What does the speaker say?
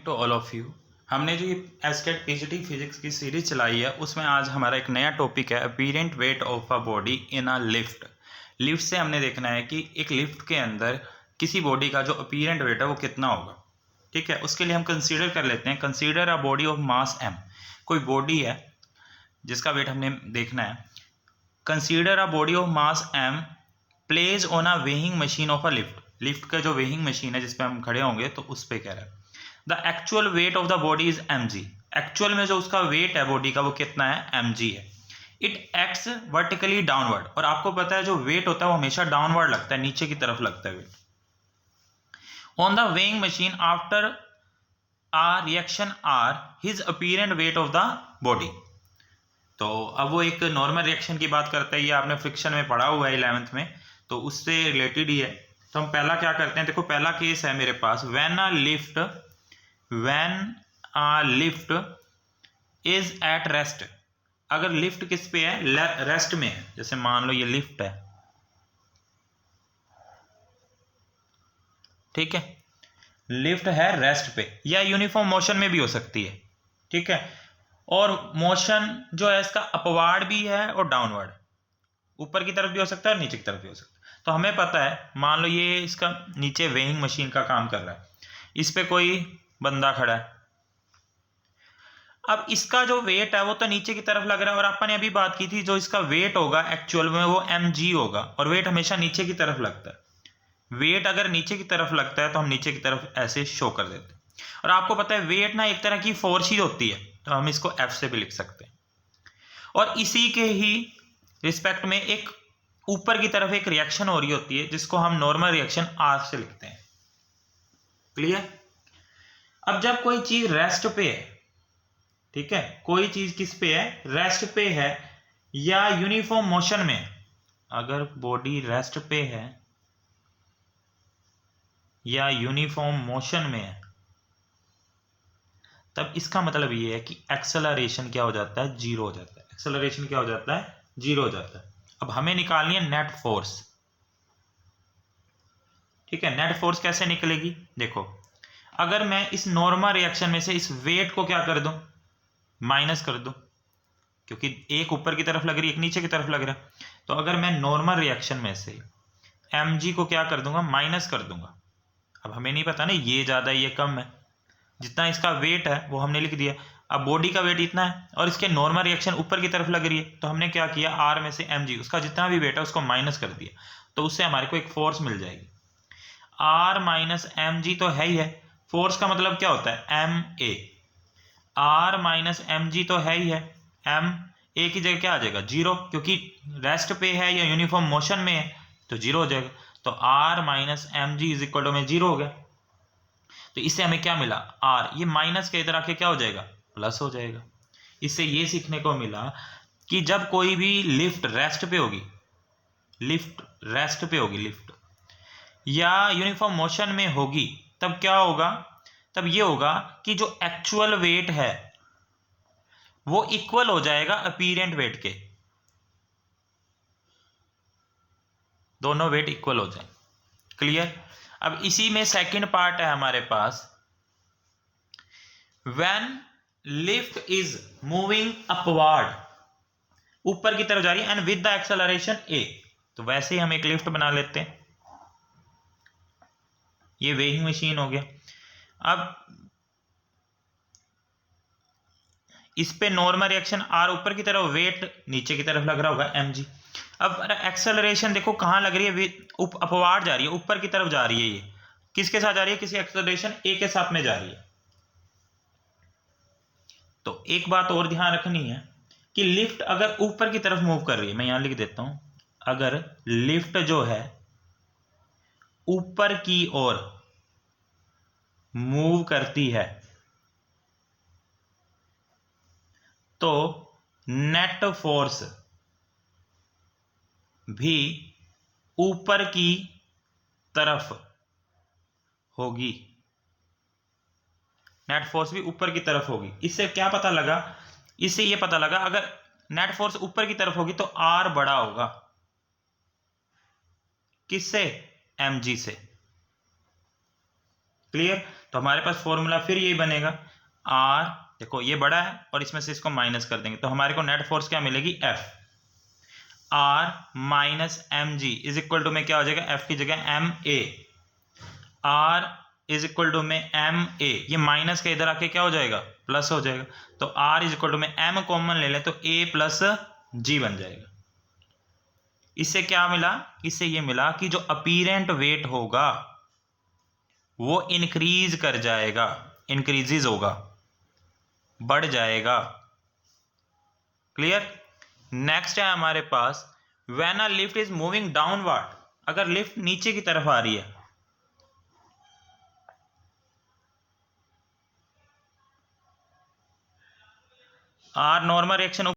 To all of you. हमने जो ये एस्टेट पीजीटी फिजिक्स की सीरीज चलाई है उसमें आज हमारा एक नया टॉपिक है apparent weight of a body in a lift. Lift से हमने देखना है कि एक लिफ्ट के अंदर किसी बॉडी का जो अपीरेंट वेट है वो कितना होगा। ठीक है, उसके लिए हम कंसीडर कर लेते हैं, consider a body of mass m। कोई बॉडी है जिसका वेट हमने देखना है। Consider a body of mass m place on a weighing machine of a lift. Lift का जो वेइंग मशीन है जिस पे हम खड़े होंगे तो उस पे कह रहा है the actual wait of the body is mg। Actual में जो उसका वेट है बॉडी का वो कितना है, mg है। इट एक्ट्स वर्टिकली डाउनवर्ड, और आपको पता है जो वेट होता है वो हमेशा डाउनवर्ड लगता है, नीचे की तरफ लगता है weight. On the weighing machine after a reaction are his apparent weight of the body. तो अब वो एक नॉर्मल रिएक्शन की बात करता है, ये आपने फ्रिक्शन में पढ़ा हुआ है 11th में, तो उससे रिलेटेड ही है। तो हम पहला क्या करते हैं, देखो पहला केस है मेरे पास, when a lift is at rest. अगर लिफ्ट किस पे है, रेस्ट में है। जैसे मान लो ये लिफ्ट है, ठीक है, लिफ्ट है रेस्ट पे, या यूनिफॉर्म मोशन में भी हो सकती है। ठीक है, और मोशन जो है इसका अपवार्ड भी है और डाउनवर्ड, ऊपर की तरफ भी हो सकता है और नीचे की तरफ भी हो सकता है। तो हमें पता है, मान लो ये इसका नीचे वेइंग मशीन का काम कर रहा है, इस पे कोई बंदा खड़ा है। अब इसका जो वेट है वो तो नीचे की तरफ लग रहा है, और अपन ने अभी बात की थी जो इसका वेट होगा एक्चुअल में वो mg होगा, और वेट हमेशा नीचे की तरफ लगता है। वेट अगर नीचे की तरफ लगता है तो हम नीचे की तरफ ऐसे शो कर देते हैं। और आपको पता है वेट ना एक तरह की फोर्स ही होती है, तो हम इसको f से भी लिख सकते हैं। और इसी के ही रिस्पेक्ट में एक ऊपर की तरफ एक रिएक्शन हो रही होती है जिसको हम नॉर्मल रिएक्शन r से लिखते हैं। क्लियर? अब जब कोई चीज रेस्ट पे है, ठीक है, कोई चीज किस पे है, रेस्ट पे है या यूनिफॉर्म मोशन में, अगर बॉडी रेस्ट पे है या यूनिफॉर्म मोशन में है, तब इसका मतलब ये है कि एक्सेलरेशन क्या हो जाता है, जीरो हो जाता है। एक्सेलरेशन क्या हो जाता है, जीरो हो जाता है। अब हमें निकालनी है नेट फोर्स। ठीक है, नेट फोर्स कैसे निकलेगी, देखो अगर मैं इस नॉर्मल रिएक्शन में से इस वेट को क्या कर दूं, माइनस कर दूं, क्योंकि एक ऊपर की तरफ लग रही है, एक नीचे की तरफ लग रहा है। तो अगर मैं नॉर्मल रिएक्शन में से mg को क्या कर दूंगा, माइनस कर दूंगा। अब हमें नहीं पता ना ये ज़्यादा ये कम है, जितना इसका वेट है वो हमने लिख दिया। अब बॉडी का वेट इतना है और इसके नॉर्मल रिएक्शन ऊपर की तरफ लग रही है, तो हमने क्या किया, r में से mg उसका जितना भी वेट है उसको माइनस कर दिया, तो उससे हमारे को एक फोर्स मिल जाएगी। r माइनस mg तो है ही है, फोर्स का मतलब क्या होता है, ma। r माइनस mg तो है ही है, m ए की जगह क्या आ जाएगा, जीरो, क्योंकि रेस्ट पे है या यूनिफॉर्म मोशन में है तो जीरो हो जाएगा। तो r minus mg is equal to में जीरो हो गया। तो इससे हमें क्या मिला, r, ये माइनस के इधर आके क्या हो जाएगा, प्लस हो जाएगा। इससे ये सीखने को मिला कि जब कोई भी लिफ्ट रेस्ट पे होगी, लिफ्ट या यूनिफॉर्म मोशन में होगी, तब क्या होगा, तब ये होगा कि जो एक्चुअल वेट है वो इक्वल हो जाएगा अपीरेंट वेट के, दोनों वेट इक्वल हो जाए। क्लियर? अब इसी में सेकंड पार्ट है हमारे पास, when lift is moving upward, ऊपर की तरफ जा रही है, and with the acceleration a। तो वैसे ही हम एक लिफ्ट बना लेते हैं, ये वेइंग मशीन हो गया। अब इस पे नॉर्मल रिएक्शन r ऊपर की तरफ, वेट नीचे की तरफ लग रहा होगा mg। अब एक्सेलरेशन देखो कहाँ लग रही है, अपवार्ड जा रही है, ऊपर की तरफ जा रही है। ये किसके साथ जा रही है, किसी एक्सेलरेशन a के साथ में जा रही है। तो एक बात और ध्यान रखनी है कि लिफ्ट अगर ऊपर की तरफ मूव कर रही है, मैं यहां लिख देता हूं, अगर लिफ्ट जो है ऊपर की ओर मूव करती है तो नेट फोर्स भी ऊपर की तरफ होगी, नेट फोर्स भी ऊपर की तरफ होगी। इससे क्या पता लगा, इससे ये पता लगा अगर नेट फोर्स ऊपर की तरफ होगी तो r बड़ा होगा, किससे, mg से। क्लियर? तो हमारे पास फॉर्मूला फिर यही बनेगा, आर, देखो ये बड़ा है और इसमें से इसको माइनस कर देंगे तो हमारे को नेट फोर्स क्या मिलेगी, F, R minus M G is equal to में क्या हो जाएगा, एफ की जगह M A, R is equal to में एम ए, ये माइनस के इधर आके क्या हो जाएगा, प्लस हो जाएगा। तो आर इज इक्वल टू में एम कॉमन ले लें तो ए प्लस जी बन जाएगा। इससे क्या मिला, इससे ये मिला कि जो अपीरेंट वेट होगा वो इंक्रीज कर जाएगा, इंक्रीजेज होगा, बढ़ जाएगा। क्लियर। नेक्स्ट है हमारे पास when a lift is moving downward, अगर लिफ्ट नीचे की तरफ आ रही है, आर नॉर्मल रिएक्शन